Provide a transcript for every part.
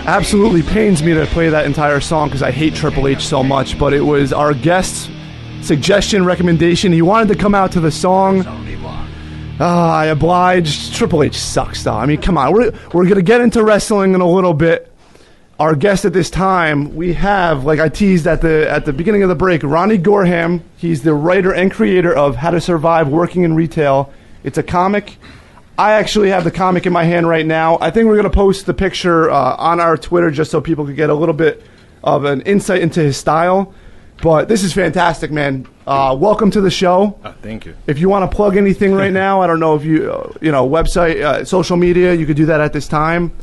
absolutely pains me to play that entire song because I hate Triple H so much, but it was our guest's suggestion, recommendation. He wanted to come out to the song. I obliged. Triple H sucks, though. I mean, come on. We're going to get into wrestling in a little bit. Our guest at this time, we have, like I teased at the beginning of the break, Ronnie Gorham. He's the writer and creator of How to Survive Working in Retail. It's a comic. I actually have the comic in my hand right now. I think we're going to post the picture on our Twitter just so people could get a little bit of an insight into his style. But this is fantastic, man. Welcome to the show. Thank you. If you want to plug anything right now, I don't know if you, website, social media, you could do that at this time.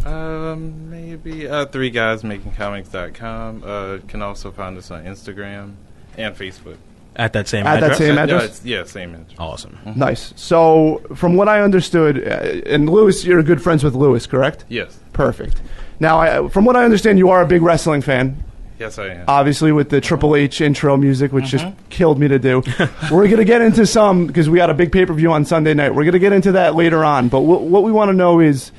Maybe 3guysmakingcomics.com. Can also find us on Instagram and Facebook. At that same address? At that same address? Yeah, same address. Awesome. Mm-hmm. Nice. So, from what I understood, and Lewis, you're good friends with Lewis, correct? Yes. Perfect. Now, from what I understand, you are a big wrestling fan. Yes, I am. Obviously, with the Triple H intro music, which just killed me to do. We're going to get into some, because we got a big pay-per-view on Sunday night. We're going to get into that later on. But what we want to know is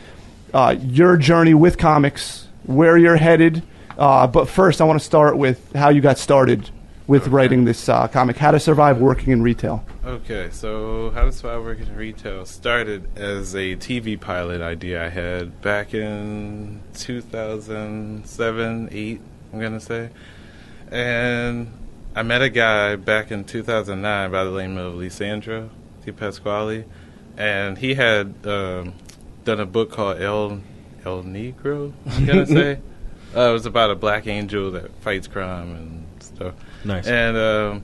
your journey with comics, where you're headed. But first, I want to start with how you got started with writing this comic, How to Survive Working in Retail. Okay, so How to Survive Working in Retail started as a TV pilot idea I had back in 2007, 8. I'm going to say. And I met a guy back in 2009 by the name of Lisandro Di Pasquale, and he had done a book called El Negro, I'm going to say. It was about a black angel that fights crime and stuff. Nice. And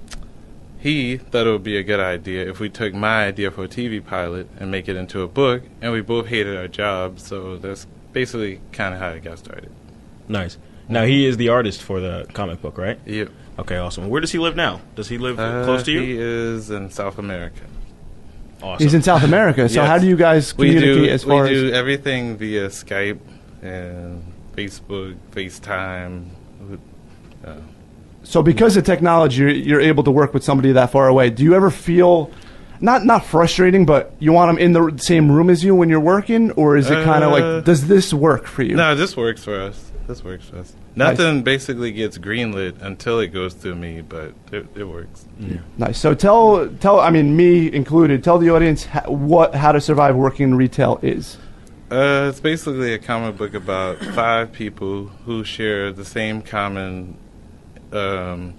he thought it would be a good idea if we took my idea for a TV pilot and make it into a book, and we both hated our jobs, so that's basically kind of how it got started. Nice. Now, he is the artist for the comic book, right? Yep. Okay, awesome. Where does he live now? Does he live close to you? He is in South America. Awesome. He's in South America, so Yes. how do you guys communicate as far as... We do everything via Skype and Facebook, FaceTime. So because of technology, you're able to work with somebody that far away. Do you ever feel, not frustrating, but you want them in the same room as you when you're working? Or is it kind of like, does this work for you? No, this works for us. Nothing basically gets greenlit until it goes through me, but it works. Yeah. Nice. So tell, I mean, me included, tell the audience what How to Survive Working in Retail is. It's basically a comic book about 5 people who share the same common, I'm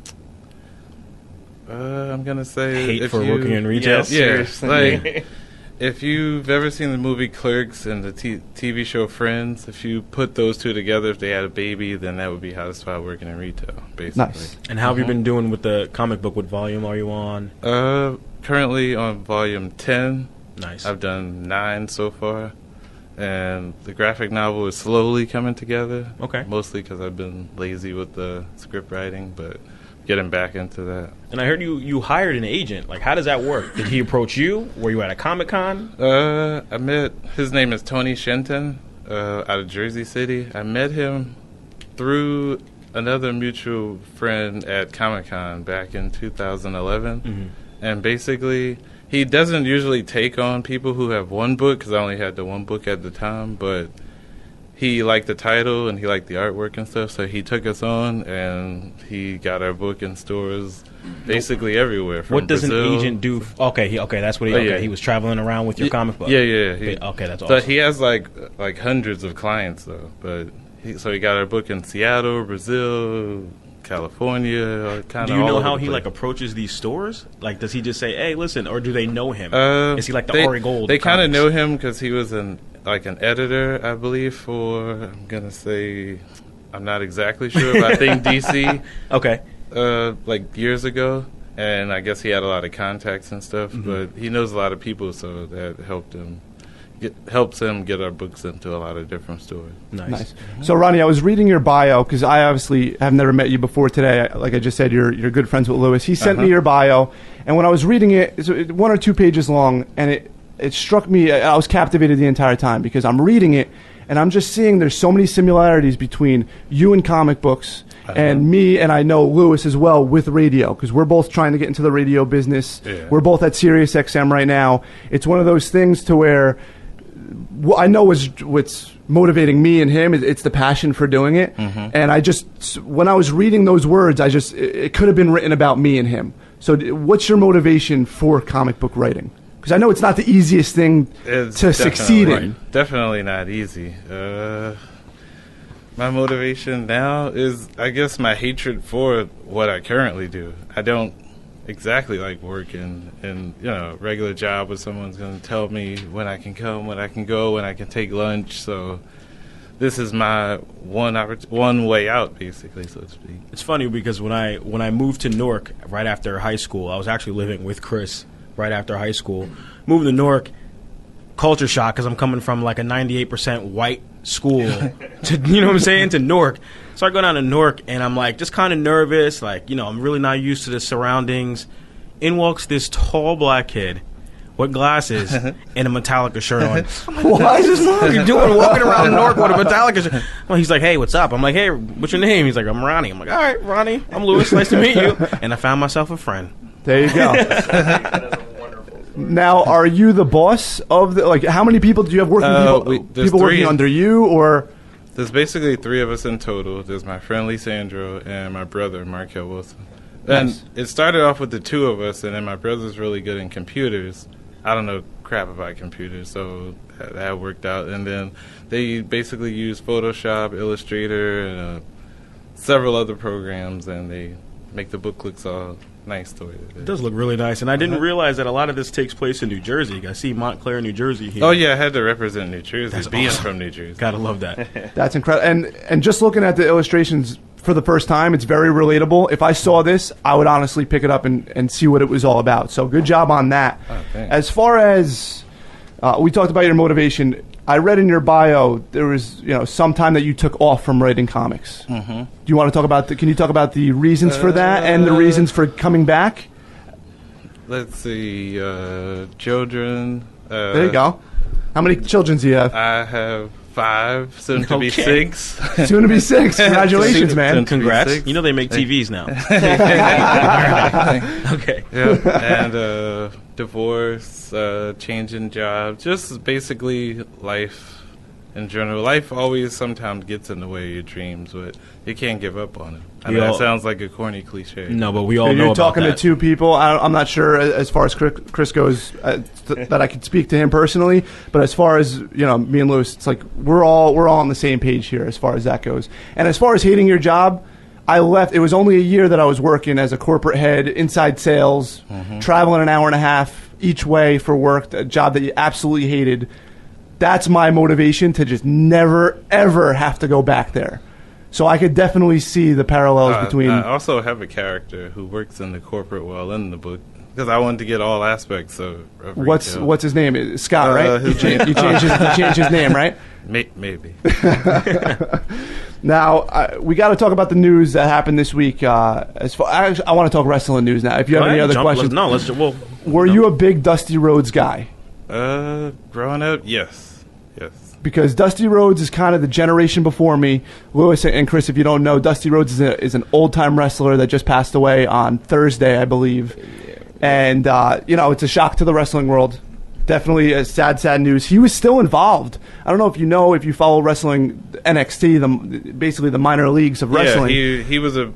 going to say... Hate for working in retail? Yes, like... If you've ever seen the movie Clerks and the TV show Friends, if you put those two together, if they had a baby, then that would be How to Survive Working in Retail, basically. Nice. And how have you been doing with the comic book? What volume are you on? Currently on volume 10. Nice. I've done 9 so far. And the graphic novel is slowly coming together. Okay. Mostly because I've been lazy with the script writing, but getting back into that. And I heard you hired an agent. Like, how does that work? Did he approach you? Were you at a Comic-Con? I met, his name is Tony Shenton, out of Jersey City. I met him through another mutual friend at Comic-Con back in 2011. Mm-hmm. And basically, he doesn't usually take on people who have one book, because I only had the one book at the time, but he liked the title and he liked the artwork and stuff, so he took us on and he got our book in stores basically everywhere. From what does Brazil. An agent do? Okay, that's what he. Okay, he was traveling around with your comic book. Yeah. Okay, that's awesome. But he has like hundreds of clients though. But so he got our book in Seattle, Brazil, California. Do you know how he like approaches these stores? Like, does he just say, "Hey, listen," or do they know him? Is he like the Ari Gold? They kind of know him because he was an editor, I believe, for, I'm going to say, I'm not exactly sure, but I think DC. Okay. Like years ago. And I guess he had a lot of contacts and stuff, but he knows a lot of people, so that helps him get our books into a lot of different stores. Nice. So, Ronnie, I was reading your bio, because I obviously have never met you before today. Like I just said, you're good friends with Lewis. He sent me your bio, and when I was reading it, it's 1 or 2 pages long, and it struck me, I was captivated the entire time, because I'm reading it, and I'm just seeing there's so many similarities between you and comic books, and me, and I know Lewis as well, with radio, because we're both trying to get into the radio business. Yeah. We're both at Sirius XM right now. It's one of those things to where I know what's motivating me and him. It's the passion for doing it. And I just, when I was reading those words, it could have been written about me and him. So what's your motivation for comic book writing? Because I know it's not the easiest thing to succeed in. Definitely not easy. My motivation now is, I guess, my hatred for what I currently do. I don't exactly like working in regular job where someone's going to tell me when I can come, when I can go, when I can take lunch. So this is my one way out, basically, so to speak. It's funny because when I moved to Newark right after high school, I was actually living with Chris right after high school. Moving to Newark, culture shock because I'm coming from like a 98% white school to, you know what I'm saying, to Newark. So I go down to Newark and I'm like just kind of nervous, like, I'm really not used to the surroundings. In walks this tall black kid with glasses and a Metallica shirt on. I'm like, what is this doing walking around Newark with a Metallica shirt? Well, he's like, hey, what's up? I'm like, hey, what's your name? He's like, I'm Ronnie. I'm like, all right, Ronnie, I'm Louis. Nice to meet you. And I found myself a friend. There you go. Now, are you the boss of how many people do you have working? People working under you, or? There's basically 3 of us in total. There's my friend Lisandro and my brother Markel Wilson. Nice. And it started off with the 2 of us, and then my brother's really good in computers. I don't know crap about computers, so that worked out. And then they basically use Photoshop, Illustrator, and several other programs, and they make the book look all nice the way it is. It does look really nice, and I didn't realize that a lot of this takes place in New Jersey. I see Montclair, New Jersey here. Oh yeah, I had to represent New Jersey. That's being awesome. From New Jersey. Gotta love that. That's incredible. And just looking at the illustrations for the first time, it's very relatable. If I saw this, I would honestly pick it up and see what it was all about. So good job on that. Oh, thanks. As far as we talked about your motivation, I read in your bio there was some time that you took off from writing comics. Do you want to talk about can you talk about the reasons for that and the reasons for coming back? Let's see, children. There you go. How many children do you have? I have 5, soon to be 6. Soon to be 6. Congratulations, man. Congrats. 6. You know they make TVs now. Okay. Yeah. And divorce, changing jobs, just basically life in general. Life always sometimes gets in the way of your dreams, but you can't give up on it. I know that sounds like a corny cliche. No, but we all know You're about talking that. to 2 people. I'm not sure as far as Chris goes that I could speak to him personally, but as far as me and Louis, it's like we're all on the same page here as far as that goes. And as far as hating your job, I left. It was only a year that I was working as a corporate head, inside sales, traveling an hour and a half each way for work, a job that you absolutely hated. That's my motivation to just never, ever have to go back there. So I could definitely see the parallels between... I also have a character who works in the corporate world in the book, because I wanted to get all aspects of retail. What's his name? Scott, right? You changed his name, right? Maybe. Now, we got to talk about the news that happened this week. I want to talk wrestling news now. If you have any other questions. Were you a big Dusty Rhodes guy? Growing up, yes. Because Dusty Rhodes is kind of the generation before me. Louis and Chris, if you don't know, Dusty Rhodes is an old-time wrestler that just passed away on Thursday, I believe. And, it's a shock to the wrestling world. Definitely a sad news. He was still involved. I don't know if you follow wrestling, NXT, basically the minor leagues of wrestling. Yeah, he was a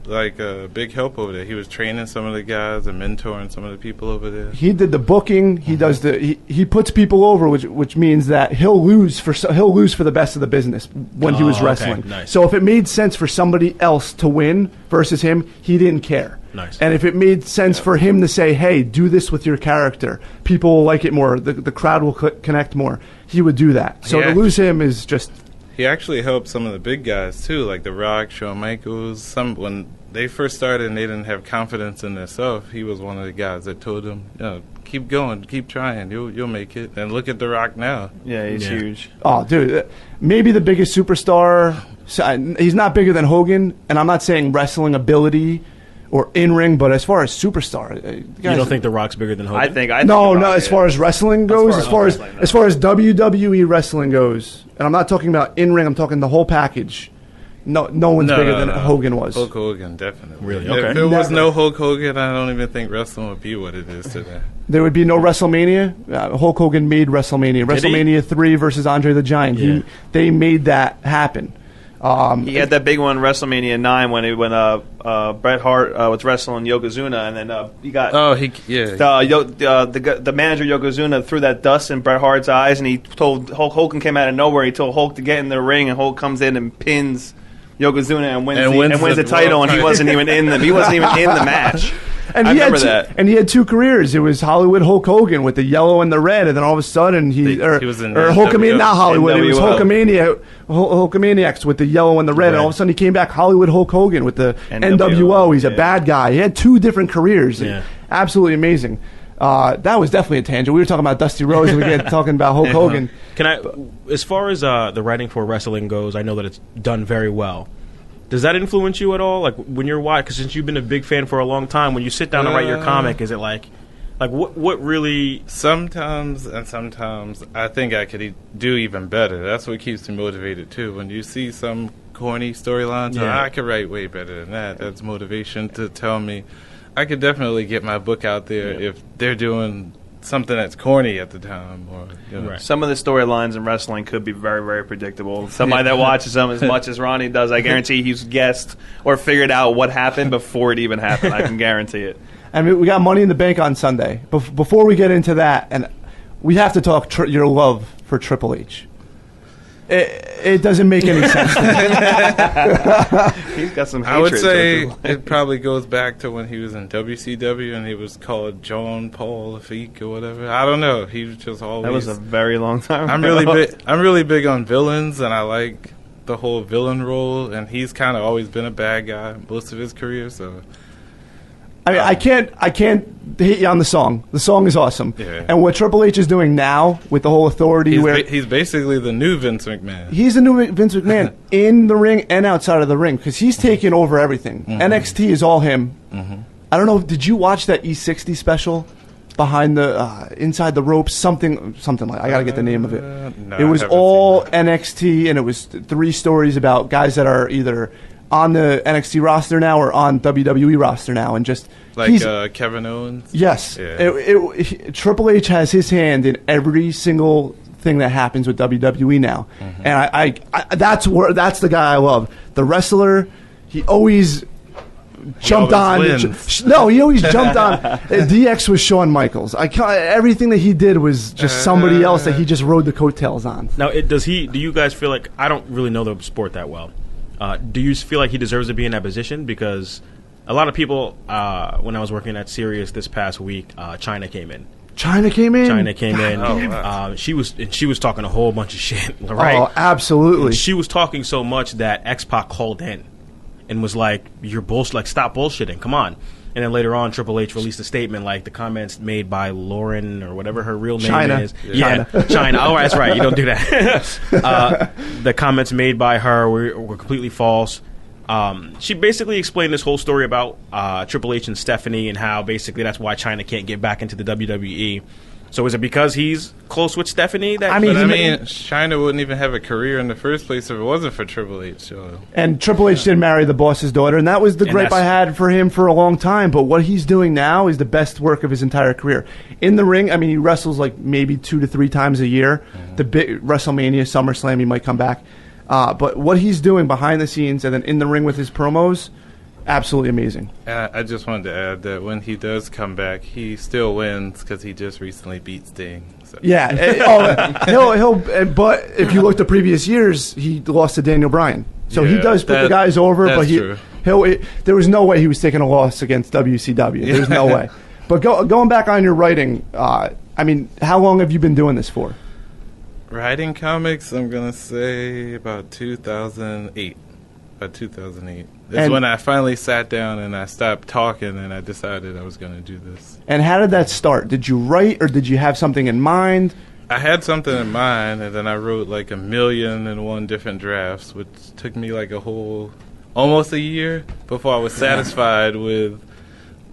big help over there. He was training some of the guys and mentoring some of the people over there. He did the booking. He does he puts people over, which means that he'll lose for the best of the business when he was wrestling. Okay, nice. So if it made sense for somebody else to win versus him, he didn't care. Nice. And if it made sense for him to say, hey, do this with your character, people will like it more, the crowd will connect more, he would do that. So to lose him is just... He actually helped some of the big guys, too, like The Rock, Shawn Michaels. When they first started and they didn't have confidence in themselves, he was one of the guys that told them, keep going, keep trying, you'll make it. And look at The Rock now. Yeah, he's huge. Oh, dude, maybe the biggest superstar. He's not bigger than Hogan, and I'm not saying wrestling ability or in-ring, but as far as superstar, you don't think The Rock's bigger than Hogan? I think no. As far as wrestling goes, as far as WWE wrestling goes, and I'm not talking about in-ring, I'm talking the whole package. No one's bigger than Hogan was. Hulk Hogan, definitely. Really? Okay. If there was no Hulk Hogan, I don't even think wrestling would be what it is today. There would be no WrestleMania. Hulk Hogan made WrestleMania. WrestleMania 3 versus Andre the Giant. Yeah. They made that happen. He had that big one, WrestleMania 9, when Bret Hart was wrestling Yokozuna, and then he got the manager Yokozuna threw that dust in Bret Hart's eyes, and he told Hogan came out of nowhere. He told Hulk to get in the ring, and Hulk comes in and pins Yokozuna and wins the title, and he wasn't even in the match. And he had two careers. It was Hollywood Hulk Hogan with the yellow and the red, and then all of a sudden he was in Hulkamania, not Hollywood. It was Hulkamaniacs with the yellow and the red, and all of a sudden he came back Hollywood Hulk Hogan with the NWO. He's a bad guy. He had two different careers. Yeah. Absolutely amazing. That was definitely a tangent. We were talking about Dusty Rhodes, and we get talking about Hulk Hogan. As far as the writing for wrestling goes, I know that it's done very well. Does that influence you at all? Like when you're watching, because since you've been a big fan for a long time, when you sit down to write your comic, is it like what really? Sometimes I think I could do even better. That's what keeps me motivated too. When you see some corny storylines, I could write way better than that. That's motivation to tell me I could definitely get my book out there if they're doing something that's corny at the time. Or some of the storylines in wrestling could be very, very predictable. Somebody that watches them as much as Ronnie does, I guarantee he's guessed or figured out what happened before it even happened. I can guarantee it. I mean, we got Money in the Bank on Sunday. Before we get into that, and we have to talk your love for Triple H. It doesn't make any sense to me. He's got some hatred. I would say it probably goes back to when he was in WCW and he was called John Paul Lafitte or whatever. I don't know. He was just always... That was a very long time ago. I'm really big on villains, and I like the whole villain role, and he's kind of always been a bad guy most of his career, so... I mean, I can't hate you on the song. The song is awesome. Yeah. And what Triple H is doing now with the whole authority, he's basically the new Vince McMahon. He's the new Vince McMahon in the ring and outside of the ring because he's taking over everything. Mm-hmm. NXT is all him. Mm-hmm. I don't know. Did you watch that E60 special? Behind the inside the ropes, something like I gotta get the name of it. No, it was all NXT, and it was 3 stories about guys that are either on the NXT roster now or on WWE roster now, and just like Kevin Owens. Yes, yeah. Triple H has his hand in every single thing that happens with WWE now, and I that's the guy I love. The wrestler, he always jumped on. No, he always jumped on. DX was Shawn Michaels. Everything that he did was just somebody else that he just rode the coattails on. Now, do you guys feel like, I don't really know the sport that well. Do you feel like he deserves to be in that position? Because a lot of people, when I was working at Sirius this past week, China came in. China came in. Oh, wow. She was talking a whole bunch of shit. Right? Oh, absolutely. And she was talking so much that X-Pac called in and was like, "You're bullshit. Like, stop bullshitting. Come on." And then later on, Triple H released a statement like the comments made by Lauren or whatever her real name is. Yeah, China. Oh, that's right. You don't do that. The comments made by her were completely false. She basically explained this whole story about Triple H and Stephanie and how basically that's why China can't get back into the WWE. So is it because he's close with Stephanie? China wouldn't even have a career in the first place if it wasn't for Triple H. So. And Triple H did marry the boss's daughter, and that was the gripe I had for him for a long time. But what he's doing now is the best work of his entire career. In the ring, I mean, he wrestles like maybe 2 to 3 times a year. Mm-hmm. The big WrestleMania, SummerSlam, he might come back. But what he's doing behind the scenes and then in the ring with his promos, absolutely amazing. I just wanted to add that when he does come back, he still wins because he just recently beat Sting. So. Yeah. He'll. But if you look to previous years, he lost to Daniel Bryan. So he does put the guys over. But there was no way he was taking a loss against WCW. There's no way. But going back on your writing, I mean, how long have you been doing this for? Writing comics, I'm going to say about 2008. About 2008. That's when I finally sat down and I stopped talking and I decided I was going to do this. And how did that start? Did you write or did you have something in mind? I had something in mind, and then I wrote like 1,000,001 different drafts, which took me like almost a year before I was satisfied with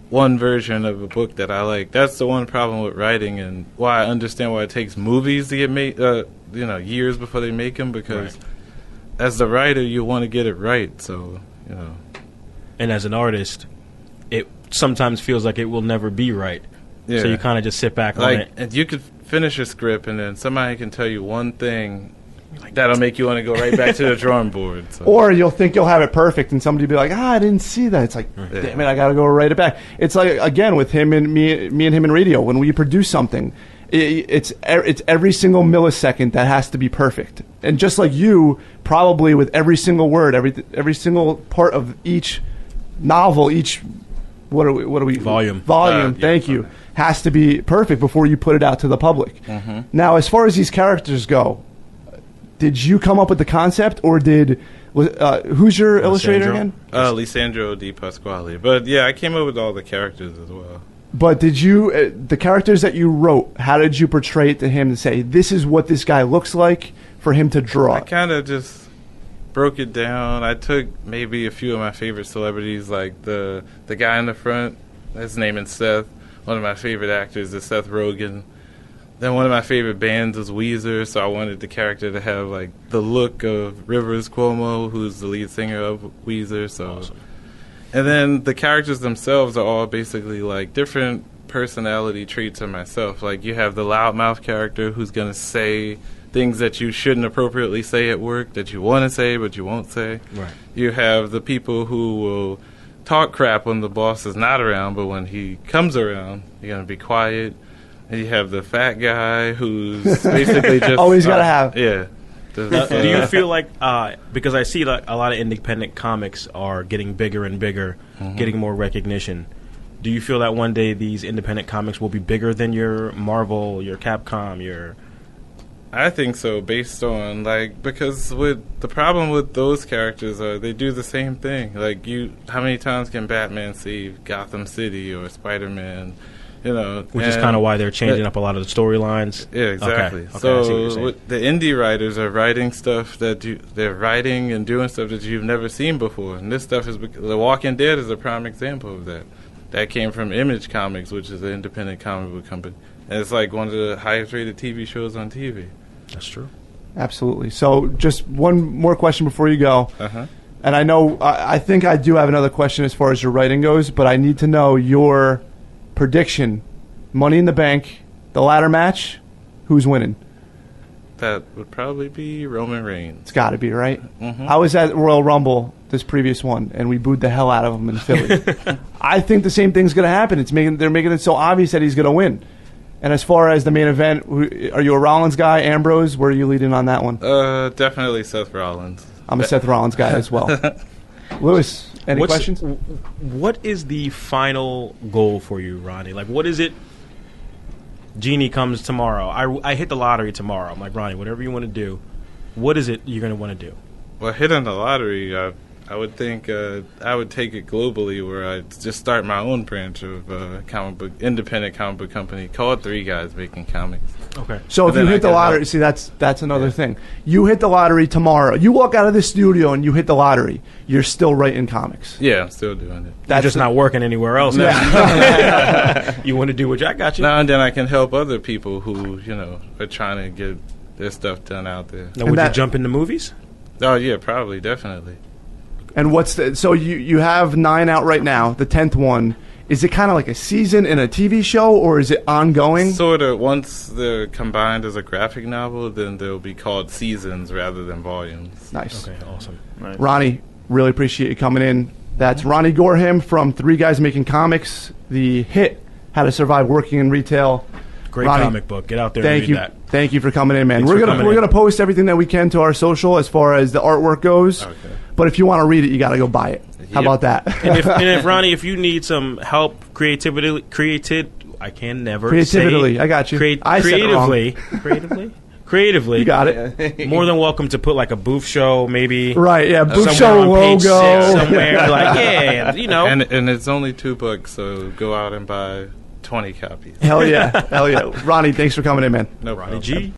one version of a book that I like. That's the one problem with writing, and why I understand why it takes movies to get made, years before they make them, because as the writer, you want to get it right. So, you know. And as an artist, it sometimes feels like it will never be right. Yeah. So you kind of just sit back on it. And you could finish a script, and then somebody can tell you one thing that'll make you want to go right back to the drawing board. So. Or you'll think you'll have it perfect, and somebody will be like, I didn't see that. It's like, damn it, I got to go write it back. It's like, again, with him and me and him in radio, when we produce something, it's every single millisecond that has to be perfect. And just like you, probably with every single word, every single part of each novel, each what are we volume, thank you, has to be perfect before you put it out to the public. Mm-hmm. Now, as far as these characters go, did you come up with the concept, or who's your illustrator again? Lisandro Di Pasquale. But yeah, I came up with all the characters as well. But did you, the characters that you wrote, how did you portray it to him to say, this is what this guy looks like, for him to draw? I kind of just broke it down. I took maybe a few of my favorite celebrities, like the guy in the front, his name is Seth. One of my favorite actors is Seth Rogen. Then one of my favorite bands is Weezer, so I wanted the character to have like the look of Rivers Cuomo, who's the lead singer of Weezer. So, awesome. And then the characters themselves are all basically like different personality traits of myself. Like you have the loudmouth character who's gonna say things that you shouldn't appropriately say at work that you want to say but you won't say. Right. You have the people who will talk crap when the boss is not around, but when he comes around, you're gonna be quiet. And you have the fat guy who's basically just always gotta have. Yeah. Do you feel like because I see that a lot of independent comics are getting bigger and bigger, getting more recognition? Do you feel that one day these independent comics will be bigger than your Marvel, your Capcom, your? I think so, based on because with the problem with those characters they do the same thing. Like how many times can Batman save Gotham City or Spider-Man? You know, which is kind of why they're changing up a lot of the storylines. Yeah, exactly. Okay, so the indie writers are writing stuff they're writing and doing stuff that you've never seen before. And this stuff The Walking Dead is a prime example of that. That came from Image Comics, which is an independent comic book company. And it's like one of the highest rated TV shows on TV. That's true. Absolutely. So just one more question before you go. Uh-huh. And I know, I think I do have another question as far as your writing goes, but I need to know your prediction. Money in the Bank, the ladder match, who's winning? That would probably be Roman Reigns. It's got to be, right? Mm-hmm. I was at Royal Rumble, this previous one, and we booed the hell out of him in Philly. I think the same thing's going to happen. They're making it so obvious that he's going to win. And as far as the main event, are you a Rollins guy, Ambrose? Where are you leading on that one? Definitely Seth Rollins. I'm a Seth Rollins guy as well. Lewis, any questions? What is the final goal for you, Ronnie? Like, what is it? Genie comes tomorrow. I hit the lottery tomorrow. I'm like, Ronnie, whatever you want to do, what is it you're going to want to do? Well, hitting the lottery, I would think I would take it globally, where I'd just start my own branch of independent comic book company called Three Guys Making Comics. Okay. So if you hit the lottery, see, that's another thing. You hit the lottery tomorrow. You walk out of this studio and you hit the lottery. You're still writing comics. Yeah, I'm still doing it. You're just not working anywhere else. You want to do what I got you. Now and then I can help other people who are trying to get their stuff done out there. Now, would you jump into movies? Oh yeah, probably, definitely. And so you have 9 out right now. The 10th one, is it kind of like a season in a TV show, or is it ongoing? Sort of. Once they're combined as a graphic novel, then they'll be called seasons rather than volumes. Nice. Okay, awesome. Nice. Ronnie, really appreciate you coming in. That's Ronnie Gorham from Three Guys Making Comics. The hit, How to Survive Working in Retail. Great Ronnie, comic book. Get out there and read that. Thank you for coming in, man. We're gonna post everything that we can to our social as far as the artwork goes. Okay. But if you want to read it, you got to go buy it. Yep. How about that? and if Ronnie, if you need some help, I can never creatively. Say, I got you. Creatively. You got it. More than welcome to put like a BOOFshow, maybe. Right. Yeah. BOOFshow logo somewhere. Like And it's only $2, so go out and buy 20 copies. Hell yeah. Hell yeah. Ronnie, thanks for coming in, man. No problem. Ronnie G.